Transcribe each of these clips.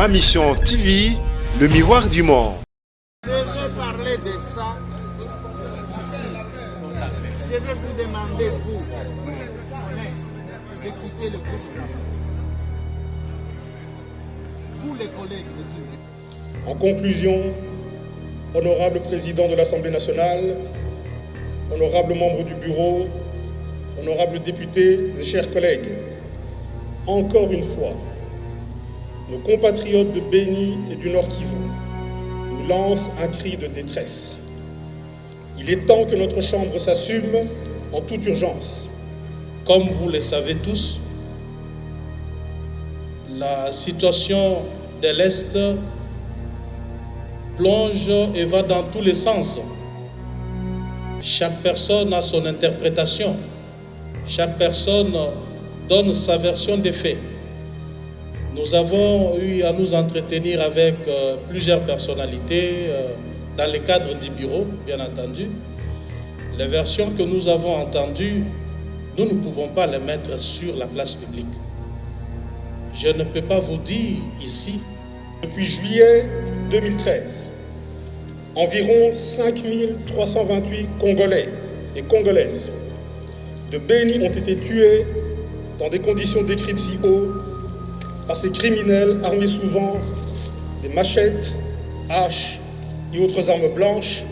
Mission TV, le miroir du monde. Je vais parler de ça. Je vais vous demander, vous, de quitter le groupe. Vous, les collègues, En conclusion, honorable président de l'Assemblée nationale, honorables membres du bureau, honorables députés et chers collègues, encore une fois, nos compatriotes de Béni et du Nord Kivu nous lancent un cri de détresse. Il est temps que notre Chambre s'assume en toute urgence. Comme vous le savez tous, la situation de l'Est plonge et va dans tous les sens. Chaque personne a son interprétation. Chaque personne donne sa version des faits. Nous avons eu à nous entretenir avec plusieurs personnalités dans le cadre du bureau, bien entendu. Les versions que nous avons entendues, nous ne pouvons pas les mettre sur la place publique. Je ne peux pas vous dire ici. Depuis juillet 2013, environ 5328 Congolais et Congolaises de Béni ont été tués dans des conditions décrites si haut par ces criminels armés souvent des machettes, haches et autres armes blanches.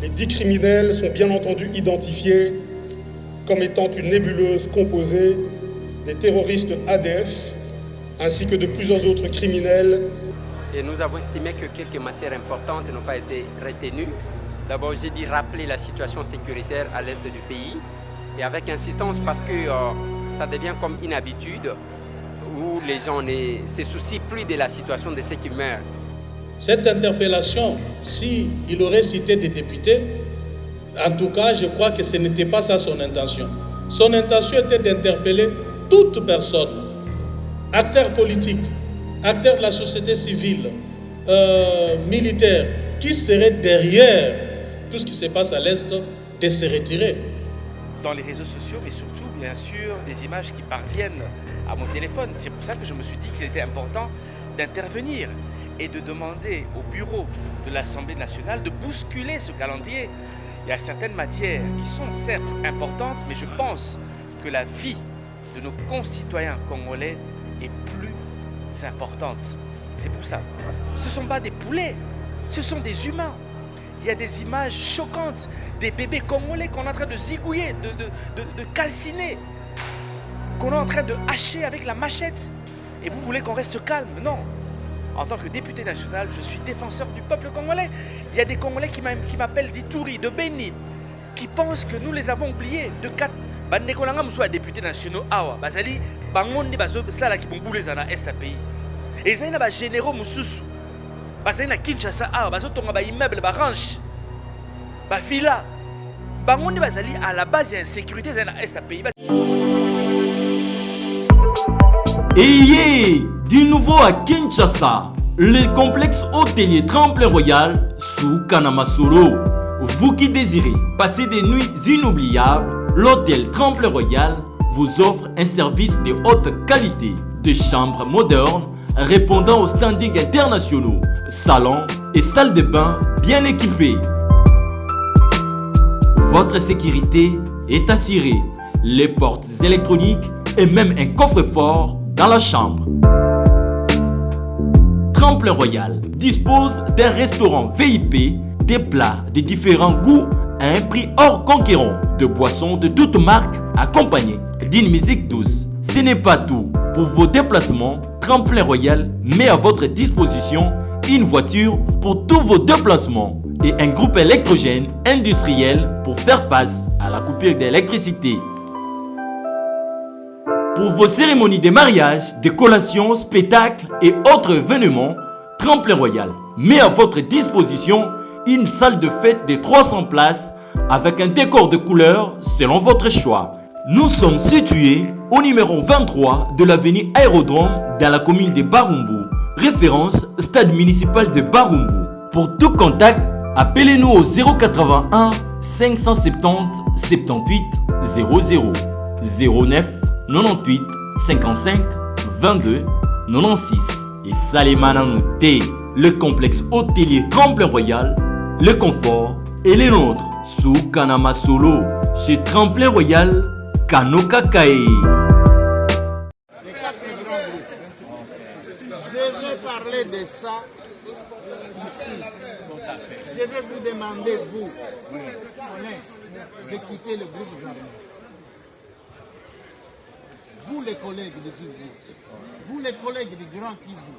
Les 10 criminels sont bien entendu identifiés comme étant une nébuleuse composée des terroristes ADF ainsi que de plusieurs autres criminels. Et nous avons estimé que quelques matières importantes n'ont pas été retenues. D'abord, j'ai dit rappeler la situation sécuritaire à l'est du pays et avec insistance parce que ça devient comme une habitude où les gens ne se soucient plus de la situation de ceux qui meurent. Cette interpellation, s'il aurait cité des députés, en tout cas, je crois que ce n'était pas ça son intention. Son intention était d'interpeller toute personne, acteurs politiques, acteurs de la société civile, militaires, qui seraient derrière tout ce qui se passe à l'Est, de se retirer. Dans les réseaux sociaux, mais surtout, bien sûr, des images qui parviennent à mon téléphone. C'est pour ça que je me suis dit qu'il était important d'intervenir et de demander au bureau de l'Assemblée nationale de bousculer ce calendrier. Il y a certaines matières qui sont certes importantes, mais je pense que la vie de nos concitoyens congolais est plus importante. C'est pour ça. Ce ne sont pas des poulets, ce sont des humains. Il y a des images choquantes, des bébés congolais qu'on est en train de zigouiller, de calciner, qu'on est en train de hacher avec la machette. Et vous voulez qu'on reste calme? Non. En tant que député national, je suis défenseur du peuple congolais. Il y a des Congolais qui m'appellent d'Ituri, de Béni, qui pensent que nous les avons oubliés. De 4 bandekolanga muso députés nationaux awa, bazali bangondi bazo sala ki bombule zana est pays. Et zali na ba généraux mususu. Bazali na Kinshasa awa, bazo tonga ba immeuble, ba ranch, ba villa. Bangondi bazali à la base de insécurité zana est pays. Ayez du nouveau à Kinshasa, le complexe hôtelier Tremplin Royal sous Kanamasolo. Vous qui désirez passer des nuits inoubliables, l'hôtel Tremplin Royal vous offre un service de haute qualité, de chambres modernes répondant aux standards internationaux, salons et salles de bain bien équipées. Votre sécurité est assurée, les portes électroniques et même un coffre-fort dans la chambre. Tremplin Royal dispose d'un restaurant VIP, des plats de différents goûts à un prix hors conquérant, de boissons de toutes marques accompagnées d'une musique douce. Ce n'est pas tout. Pour vos déplacements, Tremplin Royal met à votre disposition une voiture pour tous vos déplacements et un groupe électrogène industriel pour faire face à la coupure d'électricité. Pour vos cérémonies de mariage, de collations, spectacles et autres événements, Tremplin Royal met à votre disposition une salle de fête de 300 places avec un décor de couleurs selon votre choix. Nous sommes situés au numéro 23 de l'avenue Aérodrome dans la commune de Barumbu, référence stade municipal de Barumbu. Pour tout contact, appelez-nous au 081 570 78 00 09 98 55 22 96 et Salemana Nouté, le complexe hôtelier Tremplin Royal, le confort et les nôtres sous Kanama Solo chez Tremplin Royal, Kanoka Kae. Les 4 grands groupes. Je vais parler de ça ici. Je vais vous demander, vous, de quitter le groupe armé. Vous les collègues de Kivu, vous les collègues du Grand Kivu,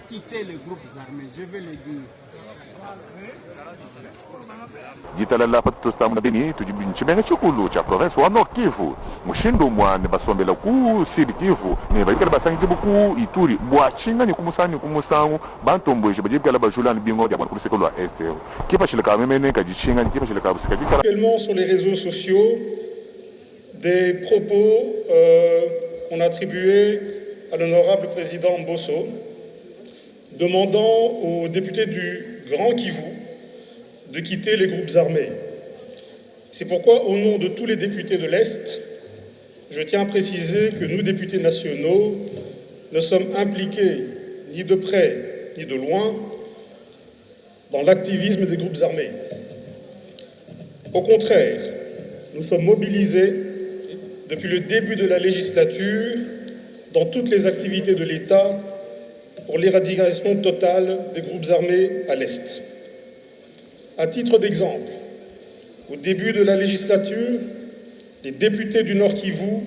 quittez les groupes armés, je vais le dire. jitalala patutama na bini tujibinchimenge chukulu cha province wa Nord Kivu mushindo mwane basombela ku Sud Kivu ne baikala basangi buku Ituri bwachinga ni kumusani kumusangu bantombweje bajibikala bajulani bingo ya bwana sekolo wa Est kipa chileka memene kajichinga kipa chileka busikajika. Actuellement sur les réseaux sociaux des propos qu'on a attribués à l'honorable président Mbosso demandant aux députés du Grand Kivu de quitter les groupes armés. C'est pourquoi, au nom de tous les députés de l'Est, je tiens à préciser que nous, députés nationaux, ne sommes impliqués ni de près ni de loin dans l'activisme des groupes armés. Au contraire, nous sommes mobilisés depuis le début de la législature dans toutes les activités de l'État pour l'éradication totale des groupes armés à l'Est. À titre d'exemple, au début de la législature, les députés du Nord Kivu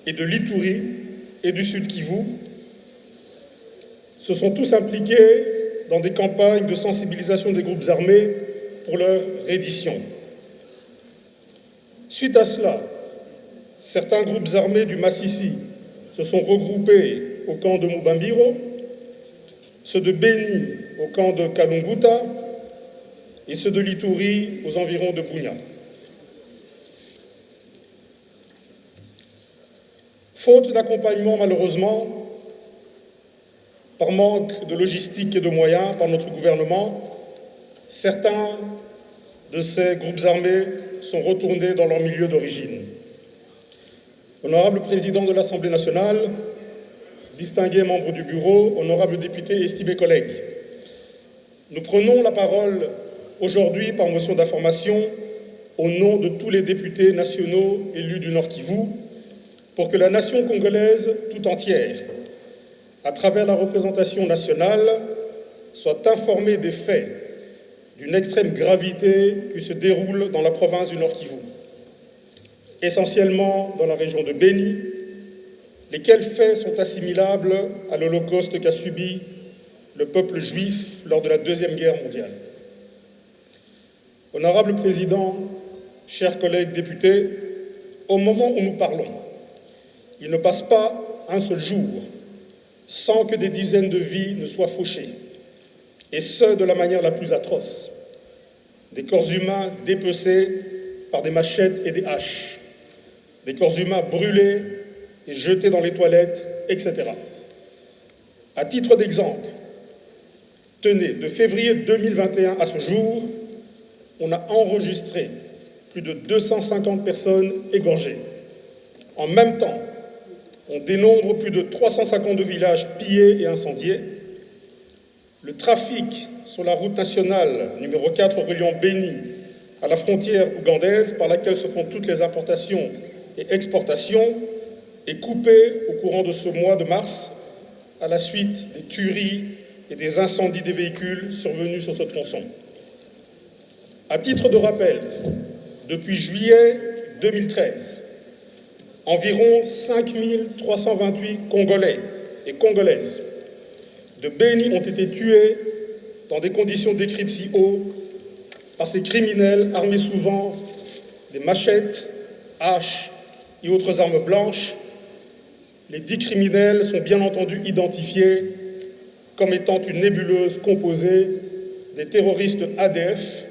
et de l'Ituri et du Sud Kivu se sont tous impliqués dans des campagnes de sensibilisation des groupes armés pour leur reddition. Suite à cela, certains groupes armés du Massissi se sont regroupés au camp de Mubambiro, ceux de Beni au camp de Kalunguta et ceux de l'Ituri aux environs de Bunia. Faute d'accompagnement, malheureusement, par manque de logistique et de moyens par notre gouvernement, certains de ces groupes armés sont retournés dans leur milieu d'origine. Honorable président de l'Assemblée nationale, distingués membres du bureau, honorables députés et estimés collègues, nous prenons la parole aujourd'hui par motion d'information au nom de tous les députés nationaux élus du Nord Kivu pour que la nation congolaise tout entière, à travers la représentation nationale, soit informée des faits d'une extrême gravité qui se déroulent dans la province du Nord Kivu, essentiellement dans la région de Beni, lesquels faits sont assimilables à l'Holocauste qu'a subi le peuple juif lors de la Deuxième Guerre mondiale. Honorable Président, chers collègues députés, au moment où nous parlons, il ne passe pas un seul jour sans que des dizaines de vies ne soient fauchées, et ce, de la manière la plus atroce. Des corps humains dépecés par des machettes et des haches, des corps humains brûlés et jetés dans les toilettes, etc. À titre d'exemple, tenez, de février 2021 à ce jour, on a enregistré plus de 250 personnes égorgées. En même temps, on dénombre plus de 352 villages pillés et incendiés. Le trafic sur la route nationale numéro 4 reliant Beni à la frontière ougandaise par laquelle se font toutes les importations et exportations est coupé au courant de ce mois de mars à la suite des tueries et des incendies des véhicules survenus sur ce tronçon. À titre de rappel, depuis juillet 2013, environ 5328 Congolais et Congolaises de Beni ont été tués dans des conditions décrites si haut par ces criminels armés souvent des machettes, haches et autres armes blanches. Les 10 criminels sont bien entendu identifiés comme étant une nébuleuse composée des terroristes ADF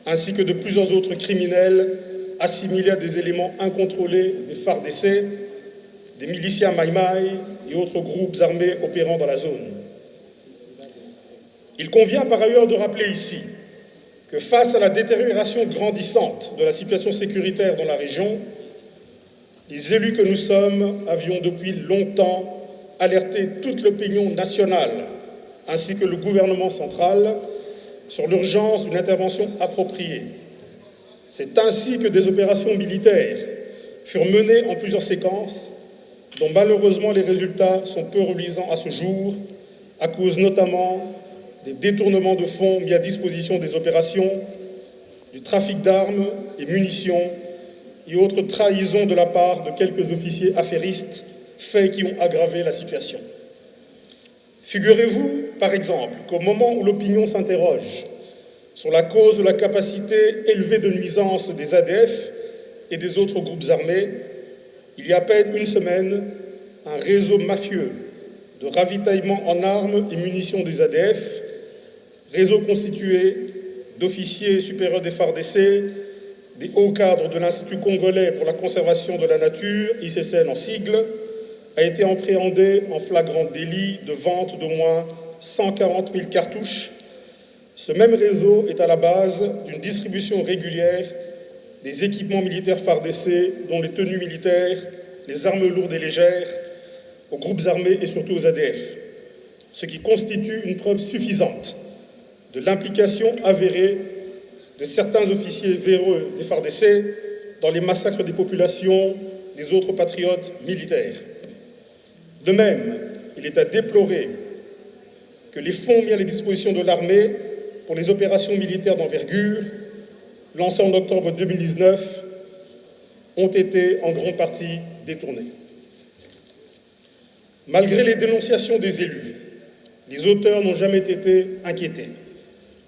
ainsi que de plusieurs autres criminels assimilés à des éléments incontrôlés des FARDC, des miliciens Maïmaï et autres groupes armés opérant dans la zone. Il convient par ailleurs de rappeler ici que face à la détérioration grandissante de la situation sécuritaire dans la région, les élus que nous sommes avions depuis longtemps alerter toute l'opinion nationale ainsi que le gouvernement central sur l'urgence d'une intervention appropriée. C'est ainsi que des opérations militaires furent menées en plusieurs séquences, dont malheureusement les résultats sont peu reluisants à ce jour, à cause notamment des détournements de fonds mis à disposition des opérations, du trafic d'armes et munitions et autres trahisons de la part de quelques officiers affairistes, faits qui ont aggravé la situation. Figurez-vous, par exemple, qu'au moment où l'opinion s'interroge sur la cause de la capacité élevée de nuisance des ADF et des autres groupes armés, il y a à peine une semaine, un réseau mafieux de ravitaillement en armes et munitions des ADF, réseau constitué d'officiers supérieurs des FARDC, des hauts cadres de l'Institut congolais pour la conservation de la nature, ICCN en sigle, a été appréhendé en flagrant délit de vente d'au moins 140 000 cartouches. Ce même réseau est à la base d'une distribution régulière des équipements militaires FARDC, dont les tenues militaires, les armes lourdes et légères, aux groupes armés et surtout aux ADF, ce qui constitue une preuve suffisante de l'implication avérée de certains officiers véreux des FARDC dans les massacres des populations des autres patriotes militaires. De même, il est à déplorer que les fonds mis à la disposition de l'armée pour les opérations militaires d'envergure, lancées en octobre 2019, ont été en grande partie détournés. Malgré les dénonciations des élus, les auteurs n'ont jamais été inquiétés.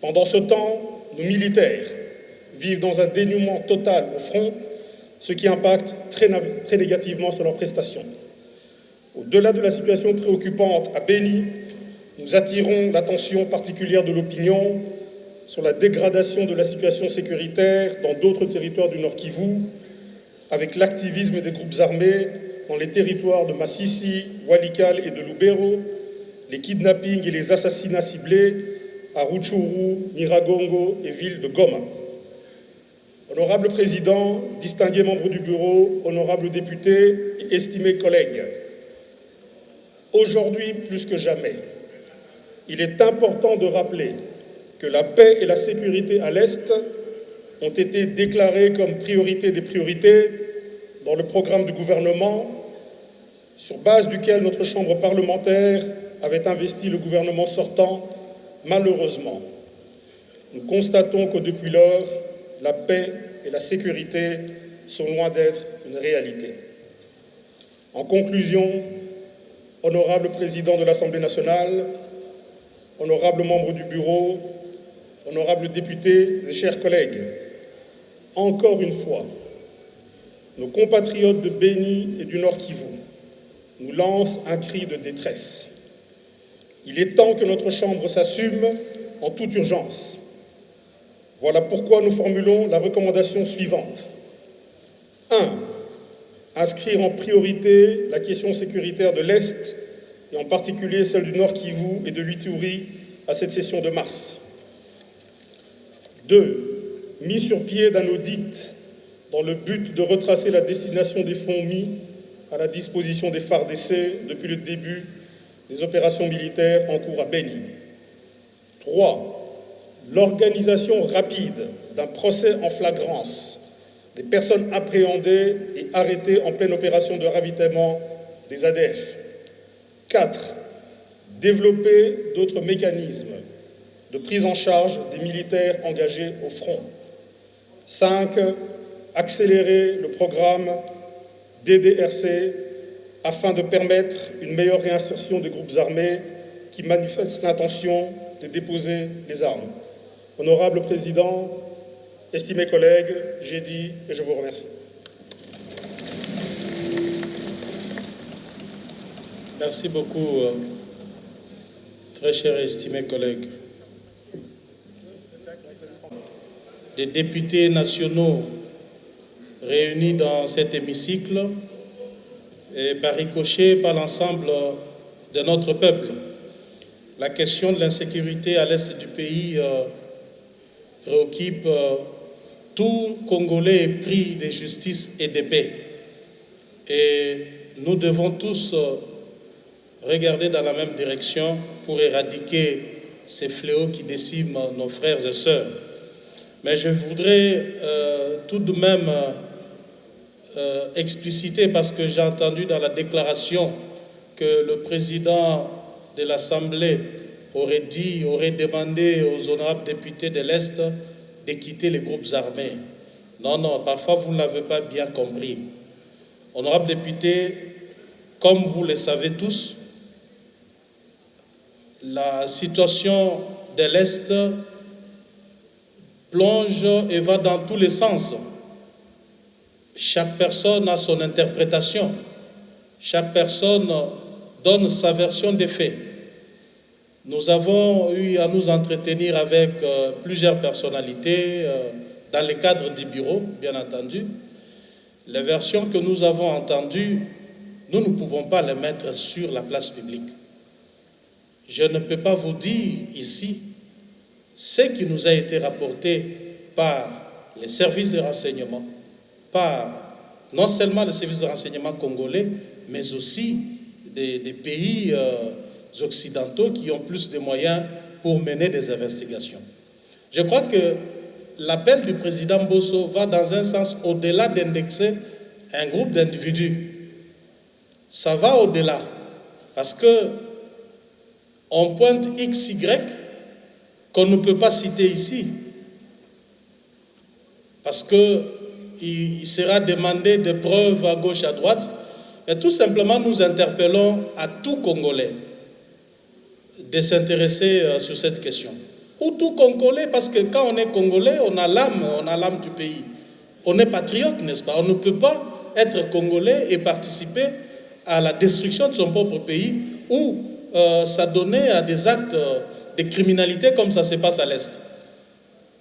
Pendant ce temps, nos militaires vivent dans un dénuement total au front, ce qui impacte très négativement sur leurs prestations. Au-delà de la situation préoccupante à Béni, nous attirons l'attention particulière de l'opinion sur la dégradation de la situation sécuritaire dans d'autres territoires du Nord Kivu, avec l'activisme des groupes armés dans les territoires de Massissi, Walikale et de Lubero, les kidnappings et les assassinats ciblés à Rutshuru, Nyiragongo et ville de Goma. Honorable Président, distingués membres du Bureau, honorables députés et estimés collègues, aujourd'hui plus que jamais, il est important de rappeler que la paix et la sécurité à l'Est ont été déclarées comme priorité des priorités dans le programme du gouvernement, sur base duquel notre Chambre parlementaire avait investi le gouvernement sortant. Malheureusement, nous constatons que depuis lors, la paix et la sécurité sont loin d'être une réalité. En conclusion, honorable Président de l'Assemblée nationale, honorables membres du Bureau, honorables députés et chers collègues, encore une fois, nos compatriotes de Béni et du Nord Kivu nous lancent un cri de détresse. Il est temps que notre Chambre s'assume en toute urgence. Voilà pourquoi nous formulons la recommandation suivante. 1. Inscrire en priorité la question sécuritaire de l'Est, et en particulier celle du Nord Kivu et de l'Ituri, à cette session de mars. 2. Mise sur pied d'un audit dans le but de retracer la destination des fonds mis à la disposition des FARDC depuis le début des opérations militaires en cours à Béni. 3. L'organisation rapide d'un procès en flagrance des personnes appréhendées et arrêtées en pleine opération de ravitaillement des ADF. 4. Développer d'autres mécanismes de prise en charge des militaires engagés au front. 5. Accélérer le programme DDRC afin de permettre une meilleure réinsertion des groupes armés qui manifestent l'intention de déposer les armes. Honorable Président, estimés collègues, j'ai dit et je vous remercie. Merci beaucoup, très chers et estimés collègues. Des députés nationaux réunis dans cet hémicycle et par ricochet par l'ensemble de notre peuple. La question de l'insécurité à l'est du pays préoccupe tout Congolais épris de justice et de paix. Et nous devons tous regarder dans la même direction pour éradiquer ces fléaux qui déciment nos frères et sœurs. Mais je voudrais tout de même expliciter, parce que j'ai entendu dans la déclaration que le président de l'Assemblée aurait demandé aux honorables députés de l'Est de quitter les groupes armés. Non, non, parfois vous ne l'avez pas bien compris. Honorables députés, comme vous le savez tous, la situation de l'Est plonge et va dans tous les sens. Chaque personne a son interprétation. Chaque personne donne sa version des faits. Nous avons eu à nous entretenir avec plusieurs personnalités dans le cadre du bureau, bien entendu. Les versions que nous avons entendues, nous ne pouvons pas les mettre sur la place publique. Je ne peux pas vous dire ici ce qui nous a été rapporté par les services de renseignement, par non seulement les services de renseignement congolais, mais aussi des pays occidentaux qui ont plus de moyens pour mener des investigations. Je crois que l'appel du président Bosso va dans un sens au-delà d'indexer un groupe d'individus. Ça va au-delà, parce que on pointe XY qu'on ne peut pas citer ici, parce qu'il sera demandé des preuves à gauche, à droite, mais tout simplement nous interpellons à tout Congolais de s'intéresser sur cette question. Ou tout Congolais, parce que quand on est Congolais, on a l'âme du pays. On est patriote, n'est-ce pas? On ne peut pas être Congolais et participer à la destruction de son propre pays ou s'adonner à des actes de criminalité comme ça se passe à l'Est.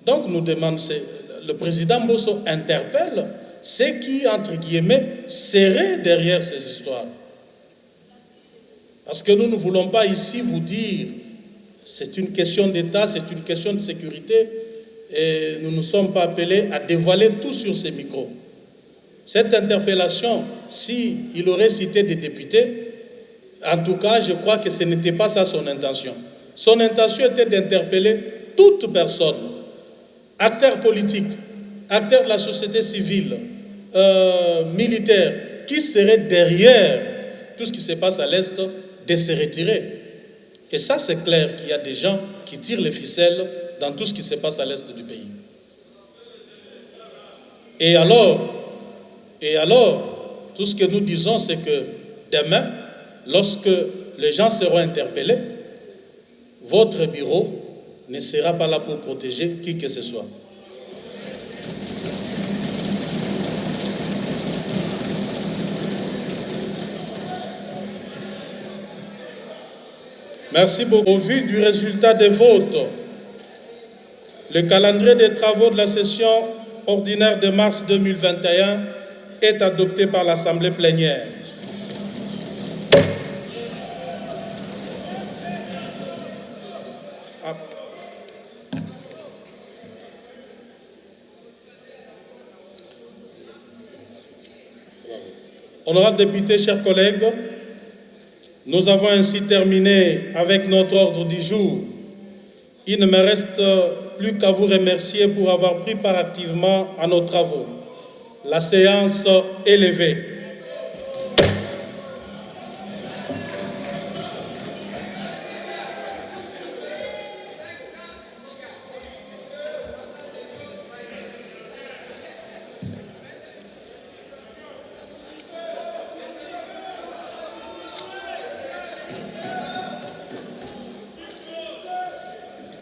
Donc nous demandons, le président Bosso interpelle ceux qui, entre guillemets, seraient derrière ces histoires. Parce que nous ne voulons pas ici vous dire c'est une question d'État, c'est une question de sécurité, et nous ne sommes pas appelés à dévoiler tout sur ces micros. Cette interpellation, s'il aurait cité des députés, en tout cas, je crois que ce n'était pas ça son intention. Son intention était d'interpeller toute personne, acteurs politiques, acteurs de la société civile, militaires, qui seraient derrière tout ce qui se passe à l'Est, de se retirer. Et ça, c'est clair qu'il y a des gens qui tirent les ficelles dans tout ce qui se passe à l'Est du pays. Et alors, tout ce que nous disons, c'est que demain, lorsque les gens seront interpellés, votre bureau ne sera pas là pour protéger qui que ce soit. Merci beaucoup. Au vu du résultat des votes, le calendrier des travaux de la session ordinaire de mars 2021 est adopté par l'Assemblée plénière. Honorables députés, chers collègues, nous avons ainsi terminé avec notre ordre du jour. Il ne me reste plus qu'à vous remercier pour avoir pris part activement à nos travaux. La séance est levée.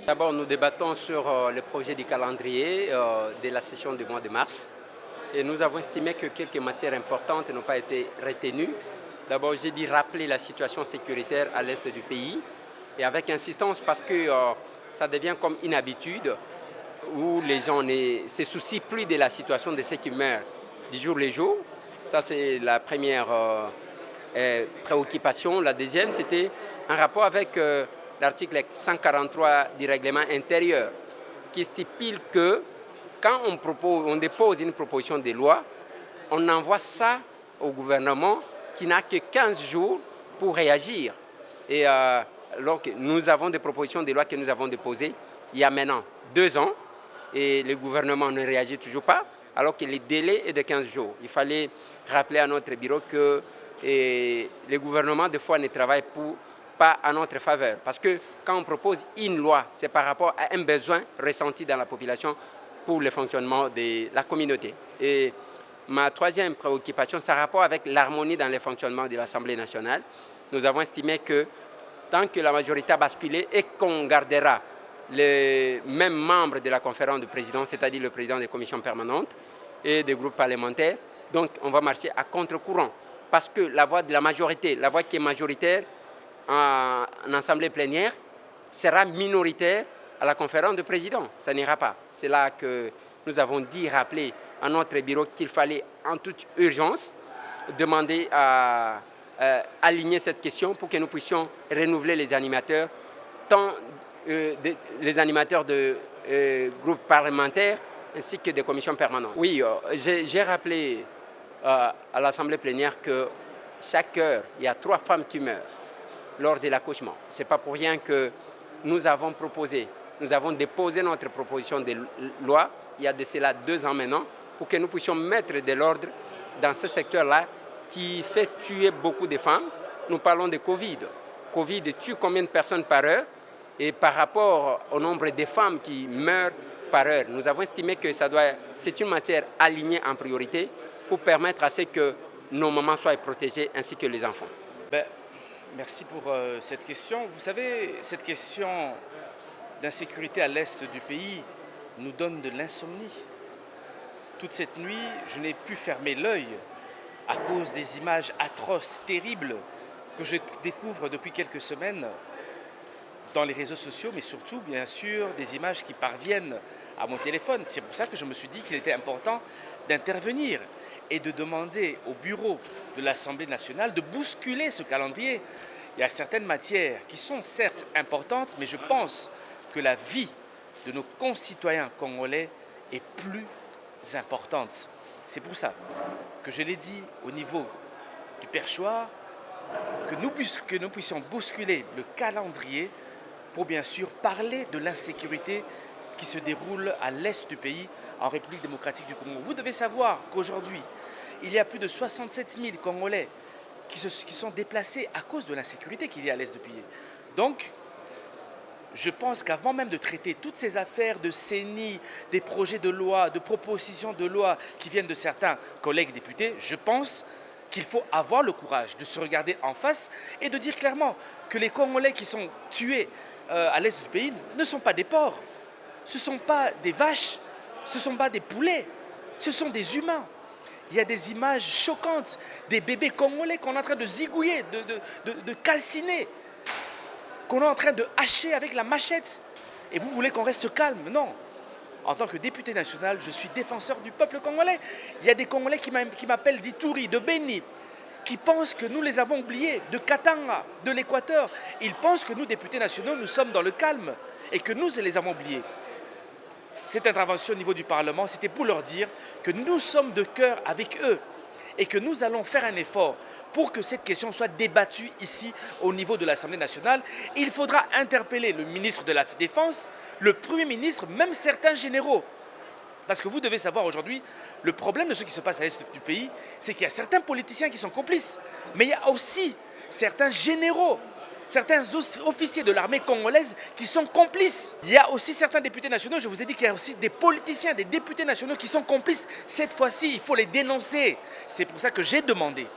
D'abord, nous débattons sur le projet du calendrier de la session du mois de mars. Et nous avons estimé que quelques matières importantes n'ont pas été retenues. D'abord, j'ai dit rappeler la situation sécuritaire à l'est du pays. Et avec insistance parce que ça devient comme une habitude où les gens ne se soucient plus de la situation de ceux qui meurent du jour le jour. Ça, c'est la première préoccupation. La deuxième, c'était en rapport avec l'article 143 du règlement intérieur qui stipule que quand on dépose une proposition de loi, on envoie ça au gouvernement qui n'a que 15 jours pour réagir. Et donc, nous avons des propositions de loi que nous avons déposées il y a maintenant 2 ans et le gouvernement ne réagit toujours pas, alors que le délai est de 15 jours. Il fallait rappeler à notre bureau que le gouvernement, des fois, ne travaille pas à notre faveur. Parce que quand on propose une loi, c'est par rapport à un besoin ressenti dans la population pour le fonctionnement de la communauté. Et ma troisième préoccupation, c'est en rapport avec l'harmonie dans le fonctionnement de l'Assemblée nationale. Nous avons estimé que tant que la majorité a basculé et qu'on gardera les mêmes membres de la conférence de présidents, c'est-à-dire le président des commissions permanentes et des groupes parlementaires, donc on va marcher à contre-courant. Parce que la voix de la majorité, la voix qui est majoritaire en assemblée plénière, sera minoritaire à la conférence de présidents. Ça n'ira pas. C'est là que nous avons dit, rappeler à notre bureau qu'il fallait en toute urgence demander à aligner cette question pour que nous puissions renouveler les animateurs, tant les animateurs de groupes parlementaires ainsi que des commissions permanentes. Oui, j'ai rappelé à l'Assemblée plénière que chaque heure, il y a 3 femmes qui meurent lors de l'accouchement. Ce n'est pas pour rien que nous avons déposé notre proposition de loi il y a de cela 2 ans maintenant pour que nous puissions mettre de l'ordre dans ce secteur-là qui fait tuer beaucoup de femmes. Nous parlons de Covid. Covid tue combien de personnes par heure? Et par rapport au nombre de femmes qui meurent par heure, nous avons estimé que c'est une matière alignée en priorité pour permettre à ce que nos mamans soient protégées ainsi que les enfants. Merci pour cette question. Vous savez, cette question d'insécurité à l'est du pays nous donne de l'insomnie. Toute cette nuit, je n'ai pu fermer l'œil à cause des images atroces, terribles, que je découvre depuis quelques semaines dans les réseaux sociaux, mais surtout, bien sûr, des images qui parviennent à mon téléphone. C'est pour ça que je me suis dit qu'il était important d'intervenir et de demander au bureau de l'Assemblée nationale de bousculer ce calendrier. Il y a certaines matières qui sont certes importantes, mais je pense que la vie de nos concitoyens congolais est plus importante. C'est pour ça que je l'ai dit au niveau du perchoir, que nous puissions bousculer le calendrier pour bien sûr parler de l'insécurité qui se déroule à l'est du pays, en République démocratique du Congo. Vous devez savoir qu'aujourd'hui, il y a plus de 67 000 Congolais qui sont déplacés à cause de l'insécurité qu'il y a à l'est du pays. Donc, je pense qu'avant même de traiter toutes ces affaires de CENI, des projets de loi, de propositions de loi qui viennent de certains collègues députés, je pense qu'il faut avoir le courage de se regarder en face et de dire clairement que les Congolais qui sont tués à l'est du pays ne sont pas des porcs, ce ne sont pas des vaches, ce ne sont pas des poulets, ce sont des humains. Il y a des images choquantes, des bébés congolais qu'on est en train de zigouiller, de calciner, qu'on est en train de hacher avec la machette. Et vous voulez qu'on reste calme? Non. En tant que député national, je suis défenseur du peuple congolais. Il y a des Congolais qui m'appellent d'Ituri, de Beni, qui pensent que nous les avons oubliés, de Katanga, de l'Équateur. Ils pensent que nous, députés nationaux, nous sommes dans le calme et que nous les avons oubliés. Cette intervention au niveau du Parlement, c'était pour leur dire que nous sommes de cœur avec eux et que nous allons faire un effort pour que cette question soit débattue ici au niveau de l'Assemblée nationale. Il faudra interpeller le ministre de la Défense, le Premier ministre, même certains généraux. Parce que vous devez savoir aujourd'hui, le problème de ce qui se passe à l'est du pays, c'est qu'il y a certains politiciens qui sont complices. Mais il y a aussi certains généraux, certains officiers de l'armée congolaise qui sont complices. Il y a aussi certains députés nationaux, je vous ai dit qu'il y a aussi des politiciens, des députés nationaux qui sont complices. Cette fois-ci, il faut les dénoncer. C'est pour ça que j'ai demandé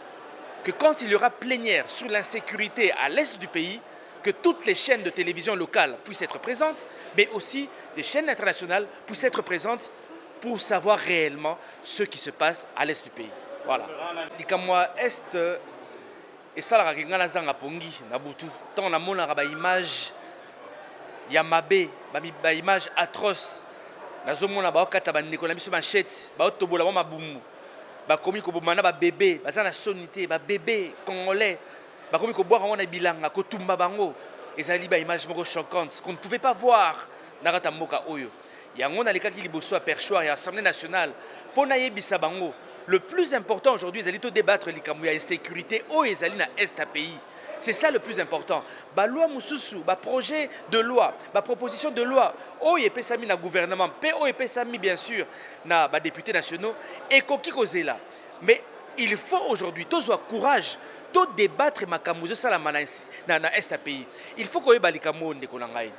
que quand il y aura plénière sur l'insécurité à l'est du pays, que toutes les chaînes de télévision locales puissent être présentes, mais aussi des chaînes internationales puissent être présentes pour savoir réellement ce qui se passe à l'est du pays. Voilà. Likamwa Est et ça la kinga na zanga pongi na butu. Tant na mona ba image ya mabe, ba image atroce. Nazomona ba okata ba ndeko na biso manchette, ba otobola ba mabumu. Ba komi ko bomana ba bébé, ba za na sonité, ba bébé congolais. Ba komi ko boire na bilanga ko tumba bango. Ezali ba image moko choquante qu'on ne pouvait pas voir na kata mboka oyo. Yango na lekaki liboso a perchoir ya Assemblée nationale pona yebisa bango. Le plus important aujourd'hui, c'est de débattre les insécurité au ezali na est à pays. C'est ça le plus important. Ba loi mususu, ba projet de loi, ba proposition de loi, oye pesami na gouvernement, oye pesami bien sûr na ba députés nationaux, et koki kozela. Mais il faut aujourd'hui tous avoir courage, tout débattre makamuzo salama na est pays. Il faut qu'on ait balikamo ndeko na ngai.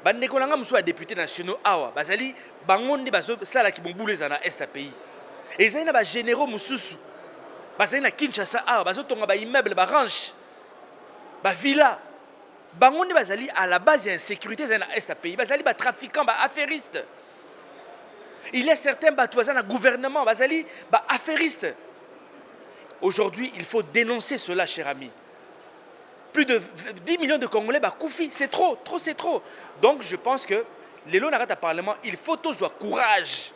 Ba ndeko na ngai musu ba députés nationaux awa, bazali bangonde bazo sala ki bombule za na est pays. Et zali na ba généraux mususu. Bazali na Kinshasa awa, bazo tonga ba immeuble, ba ranch, ba villa. Bangonde bazali à la base il y a insécurité za na est pays. Bazali ba trafiquants, ba affairistes. Il y a certains batouazans dans le gouvernement, bazali, affairistes. Aujourd'hui, il faut dénoncer cela, cher ami. Plus de 10 millions de Congolais, koufi, c'est trop, c'est trop. Donc, je pense que les lois au Parlement, il faut tous avoir courage.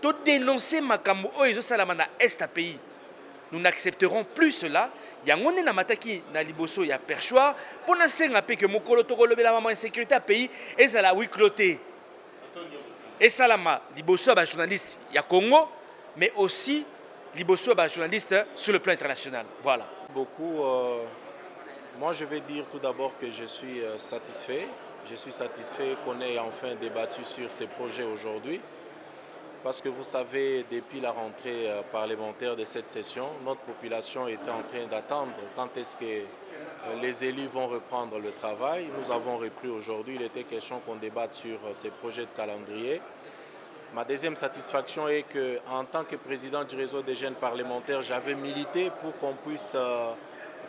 Tout dénoncer Makambo, Oezo Salamana, Est pays. Nous n'accepterons plus cela. Il y a un na mataki na liboso, il y a perchoir. Pour nous dire que Mokolo Tokolo la maman insécurité à pays, et ça la wikloté. Et Salama, liboso ba journaliste, il y a Congo, mais aussi liboso ba journaliste sur le plan international. Voilà. Beaucoup. Moi, je vais dire tout d'abord que je suis satisfait. Je suis satisfait qu'on ait enfin débattu sur ces projets aujourd'hui. Parce que vous savez, depuis la rentrée parlementaire de cette session, notre population était en train d'attendre quand est-ce que les élus vont reprendre le travail. Nous avons repris aujourd'hui. Il était question qu'on débatte sur ces projets de calendrier. Ma deuxième satisfaction est qu'en tant que président du réseau des jeunes parlementaires, j'avais milité pour qu'on puisse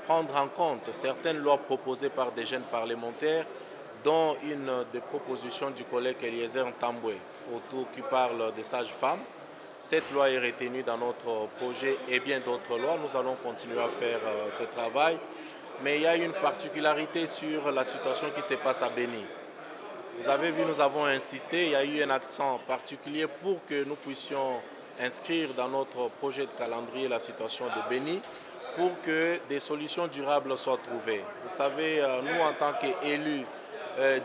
prendre en compte certaines lois proposées par des jeunes parlementaires, dont une des propositions du collègue Eliezer Ntambwe, qui parle des sages-femmes. Cette loi est retenue dans notre projet et bien d'autres lois. Nous allons continuer à faire ce travail. Mais il y a une particularité sur la situation qui se passe à Béni. Vous avez vu, nous avons insisté, il y a eu un accent particulier pour que nous puissions inscrire dans notre projet de calendrier la situation de Béni, pour que des solutions durables soient trouvées. Vous savez, nous en tant qu'élus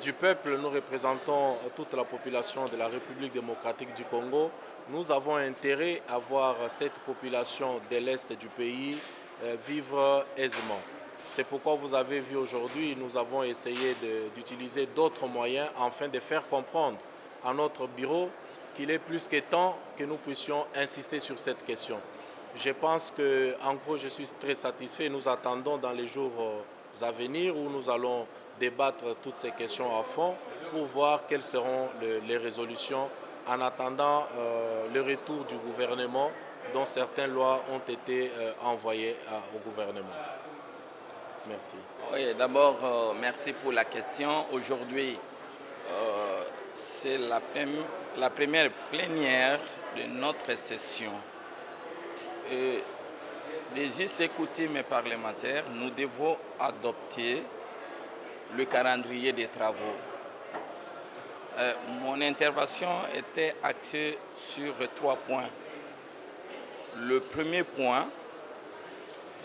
du peuple, nous représentons toute la population de la République démocratique du Congo. Nous avons intérêt à voir cette population de l'Est du pays vivre aisément. C'est pourquoi vous avez vu aujourd'hui, nous avons essayé d'utiliser d'autres moyens afin de faire comprendre à notre bureau qu'il est plus que temps que nous puissions insister sur cette question. Je pense qu'en gros, je suis très satisfait. Nous attendons dans les jours à venir où nous allons débattre toutes ces questions à fond pour voir quelles seront les résolutions en attendant le retour du gouvernement dont certaines lois ont été envoyées au gouvernement. Merci. Oui, d'abord, merci pour la question. Aujourd'hui, c'est la première plénière de notre session. Les juste écouter mes parlementaires, nous devons adopter le calendrier des travaux. Mon intervention était axée sur 3 points. Le premier point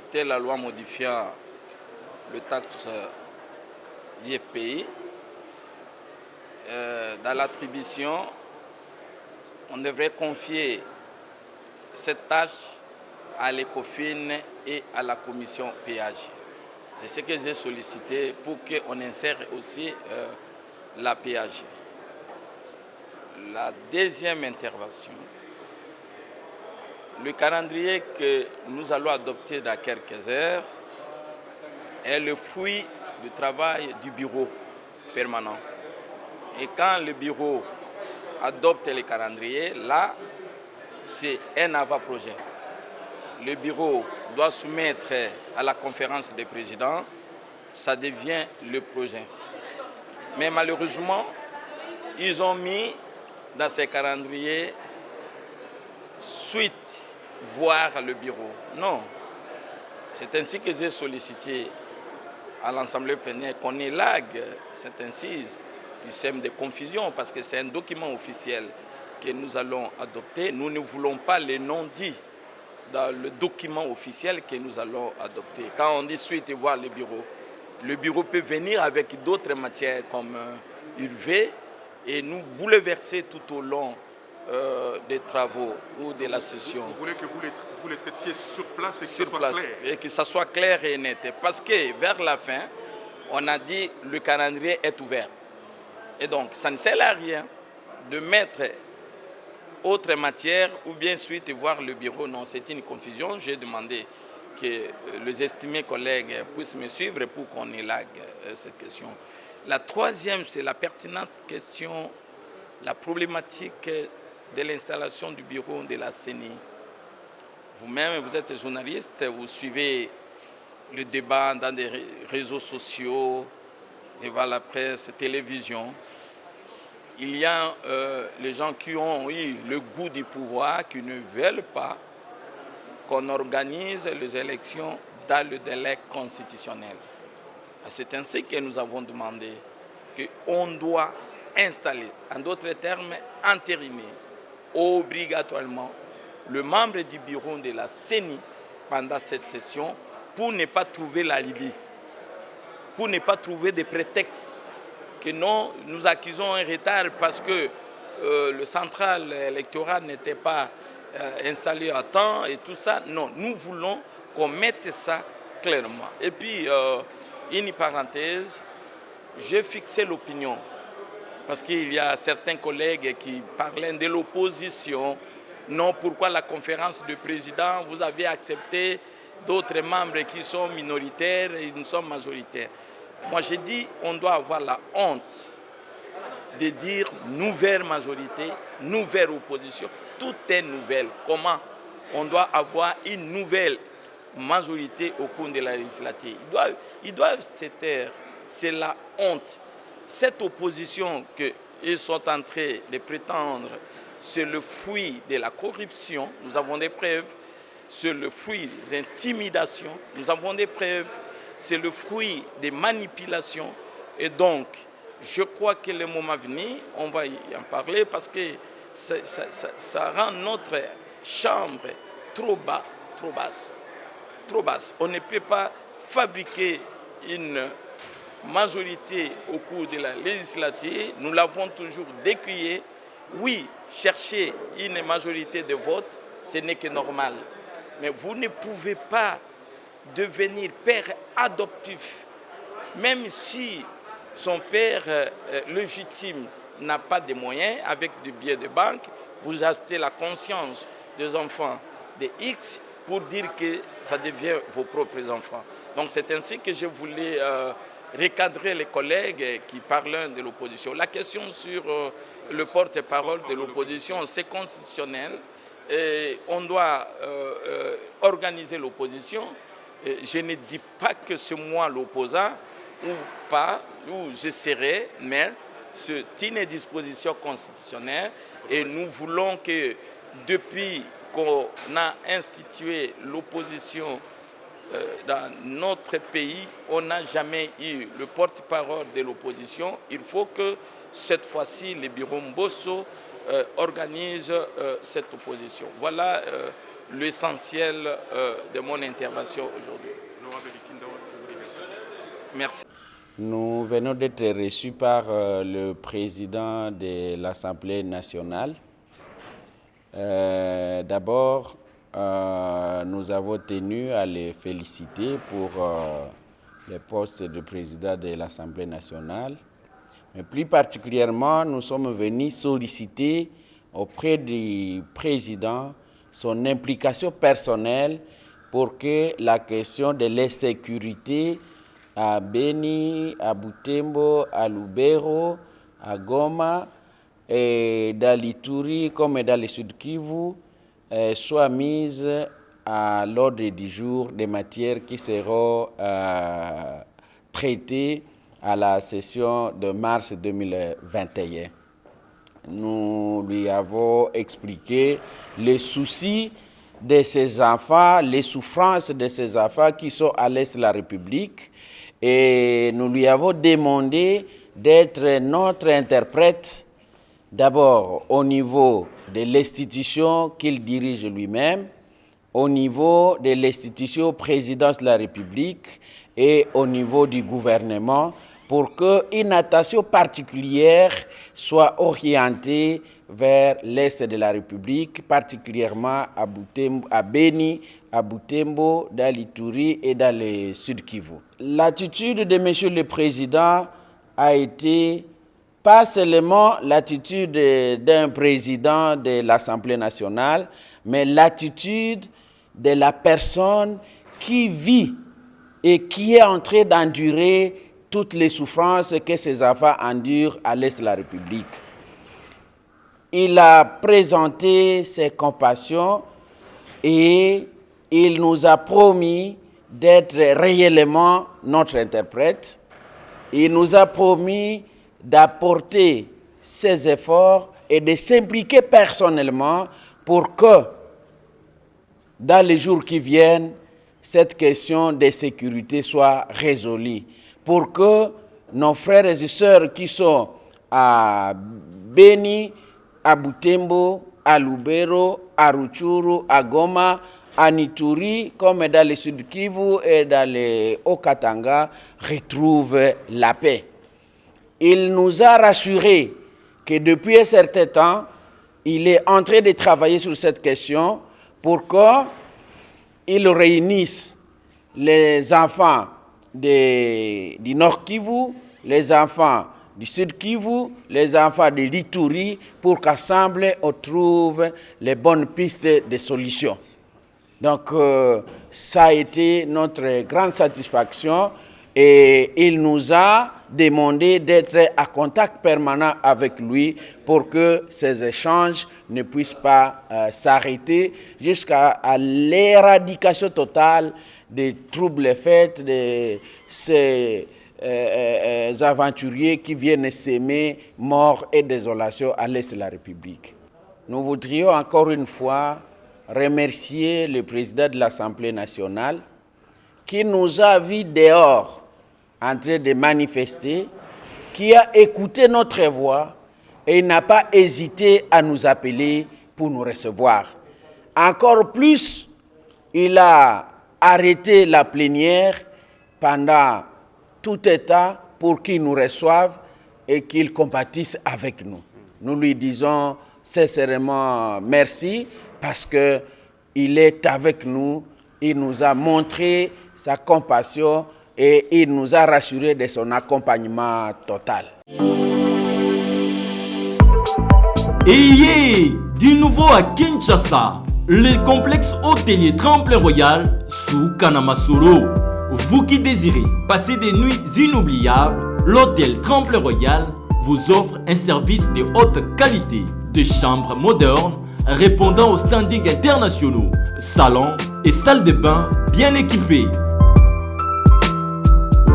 était la loi modifiant le taxe d'IFPI. Dans l'attribution, on devrait confier cette tâche à l'ECOFIN et à la commission péage. C'est ce que j'ai sollicité pour qu'on insère aussi la péage. La deuxième intervention, le calendrier que nous allons adopter dans quelques heures est le fruit du travail du bureau permanent. Et quand le bureau adopte le calendrier, là, c'est un avant-projet. Le bureau doit soumettre à la conférence des présidents, ça devient le projet. Mais malheureusement, ils ont mis dans ces calendriers suite, voir le bureau. Non. C'est ainsi que j'ai sollicité à l'Assemblée plénière qu'on élague cette incise du sème de confusion parce que c'est un document officiel que nous allons adopter. Nous ne voulons pas les noms dits dans le document officiel que nous allons adopter. Quand on dit suite et voir le bureau peut venir avec d'autres matières comme UV et nous bouleverser tout au long des travaux ou de la session. Vous voulez que vous les traitiez sur place et que Sur ça soit place, clair? et que ça soit clair et net. Parce que vers la fin, on a dit le calendrier est ouvert. Et donc, ça ne sert à rien de mettre autre matière ou bien suite voir le bureau. Non, c'est une confusion. J'ai demandé que les estimés collègues puissent me suivre pour qu'on élague cette question. La troisième, c'est la pertinente question, la problématique de l'installation du bureau de la CENI. Vous-même, vous êtes journaliste, vous suivez le débat dans des réseaux sociaux, devant la presse, télévision. Il y a les gens qui ont eu le goût du pouvoir, qui ne veulent pas qu'on organise les élections dans le délai constitutionnel. C'est ainsi que nous avons demandé qu'on doit installer, en d'autres termes, entériner obligatoirement le membre du bureau de la CENI pendant cette session pour ne pas trouver l'alibi, pour ne pas trouver des prétextes que non, nous accusons un retard parce que le central électoral n'était pas installé à temps et tout ça. Non, nous voulons qu'on mette ça clairement. Et puis, une parenthèse, j'ai fixé l'opinion parce qu'il y a certains collègues qui parlaient de l'opposition. Non, pourquoi la conférence de présidents, vous avez accepté d'autres membres qui sont minoritaires et nous sommes majoritaires. Moi, j'ai dit on doit avoir la honte de dire nouvelle majorité, nouvelle opposition. Tout est nouvelle. Comment on doit avoir une nouvelle majorité au cours de la législative? Ils doivent se taire. C'est la honte. Cette opposition qu'ils sont en train de prétendre, c'est le fruit de la corruption. Nous avons des preuves. C'est le fruit des intimidations. Nous avons des preuves. C'est le fruit des manipulations. Et donc, je crois que le moment venu, on va y en parler parce que ça rend notre chambre trop basse. On ne peut pas fabriquer une majorité au cours de la législative. Nous l'avons toujours décrié. Oui, chercher une majorité de vote, ce n'est que normal. Mais vous ne pouvez pas devenir père adoptif, même si son père légitime n'a pas de moyens, avec du billet de banque, vous achetez la conscience des enfants de X pour dire que ça devient vos propres enfants. Donc c'est ainsi que je voulais recadrer les collègues qui parlent de l'opposition. La question sur le porte-parole de l'opposition, c'est constitutionnel. Et on doit organiser l'opposition. Je ne dis pas que c'est moi l'opposant ou pas, ou je serai, mais c'est une disposition constitutionnelle et nous voulons que depuis qu'on a institué l'opposition dans notre pays, on n'a jamais eu le porte-parole de l'opposition. Il faut que cette fois-ci, le bureau Mbosso organise cette opposition. Voilà l'essentiel de mon intervention aujourd'hui. Merci. Nous venons d'être reçus par le président de l'Assemblée nationale. D'abord, nous avons tenu à les féliciter pour le poste de président de l'Assemblée nationale. Mais plus particulièrement, nous sommes venus solliciter auprès du président son implication personnelle pour que la question de l'insécurité à Beni, à Butembo, à Lubero, à Goma et dans l'Ituri comme dans le Sud Kivu soit mise à l'ordre du jour des matières qui seront traitées à la session de mars 2021. Nous lui avons expliqué les soucis de ces enfants, les souffrances de ces enfants qui sont à l'est de la République et nous lui avons demandé d'être notre interprète d'abord au niveau de l'institution qu'il dirige lui-même, au niveau de l'institution présidence de la République et au niveau du gouvernement pour qu'une attention particulière soit orientée vers l'Est de la République, particulièrement à Beni, à Butembo, dans l'Ituri et dans le Sud Kivu. L'attitude de M. le Président a été pas seulement l'attitude d'un président de l'Assemblée nationale, mais l'attitude de la personne qui vit et qui est en train d'endurer toutes les souffrances que ses enfants endurent à l'Est de la République. Il a présenté ses compassions et il nous a promis d'être réellement notre interprète. Il nous a promis d'apporter ses efforts et de s'impliquer personnellement pour que, dans les jours qui viennent, cette question de sécurité soit résolue. Pour que nos frères et sœurs qui sont à Beni, à Butembo, à Lubero, à Rutshuru, à Goma, à Ituri, comme dans le Sud Kivu et dans le Haut-Katanga, retrouvent la paix. Il nous a rassurés que depuis un certain temps, il est en train de travailler sur cette question pour qu'il réunisse les enfants du Nord Kivu, les enfants du Sud Kivu, les enfants de l'Ituri, pour qu'ensemble on trouve les bonnes pistes de solutions. Donc ça a été notre grande satisfaction et il nous a demandé d'être à contact permanent avec lui pour que ces échanges ne puissent pas s'arrêter jusqu'à l'éradication totale des troubles faits de ces aventuriers qui viennent s'aimer mort et désolation à l'Est de la République. Nous voudrions encore une fois remercier le président de l'Assemblée nationale qui nous a vus dehors en train de manifester, qui a écouté notre voix et n'a pas hésité à nous appeler pour nous recevoir. Encore plus, il a arrêté la plénière pendant tout état pour qu'il nous reçoive et qu'il compatisse avec nous. Nous lui disons sincèrement merci parce qu'il est avec nous, il nous a montré sa compassion et il nous a rassuré de son accompagnement total. Et du nouveau à Kinshasa, le complexe hôtelier Tremplin Royal sous Kanamasolo. Vous qui désirez passer des nuits inoubliables, l'hôtel Tremplin Royal vous offre un service de haute qualité, de chambres modernes répondant aux standards internationaux, salons et salles de bain bien équipées.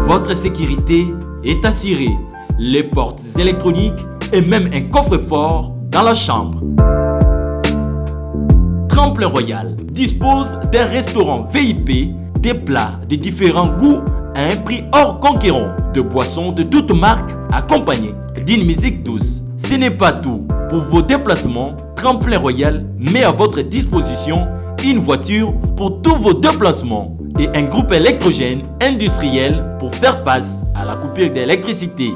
Votre sécurité est assurée, les portes électroniques et même un coffre-fort dans la chambre. Tremplin Royal dispose d'un restaurant VIP, des plats de différents goûts à un prix hors conquérant, de boissons de toutes marques accompagnées d'une musique douce. Ce n'est pas tout. Pour vos déplacements, Tremplin Royal met à votre disposition une voiture pour tous vos déplacements et un groupe électrogène industriel pour faire face à la coupure d'électricité.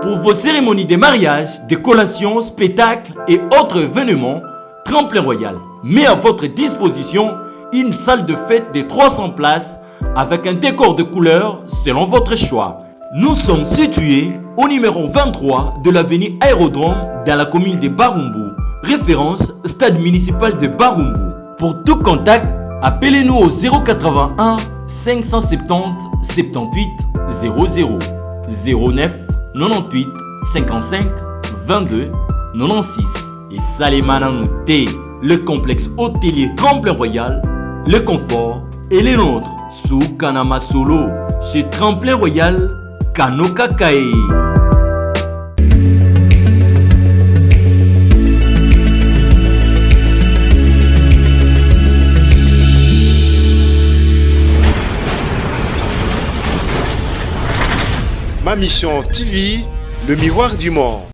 Pour vos cérémonies de mariage, de collations, spectacles et autres événements, Tremplin Royal met à votre disposition une salle de fête de 300 places avec un décor de couleurs selon votre choix. Nous sommes situés au numéro 23 de l'avenue Aérodrome dans la commune de Barumbu, référence stade municipal de Barumbu. Pour tout contact, appelez-nous au 081 570 78 00 09 98 55 22 96 et Salimana Nouté, le complexe hôtelier Tremplin Royal, le confort et les nôtres sous Kanamasolo chez Tremplin Royal Kanokakae. Ma Mission TV, le miroir du monde.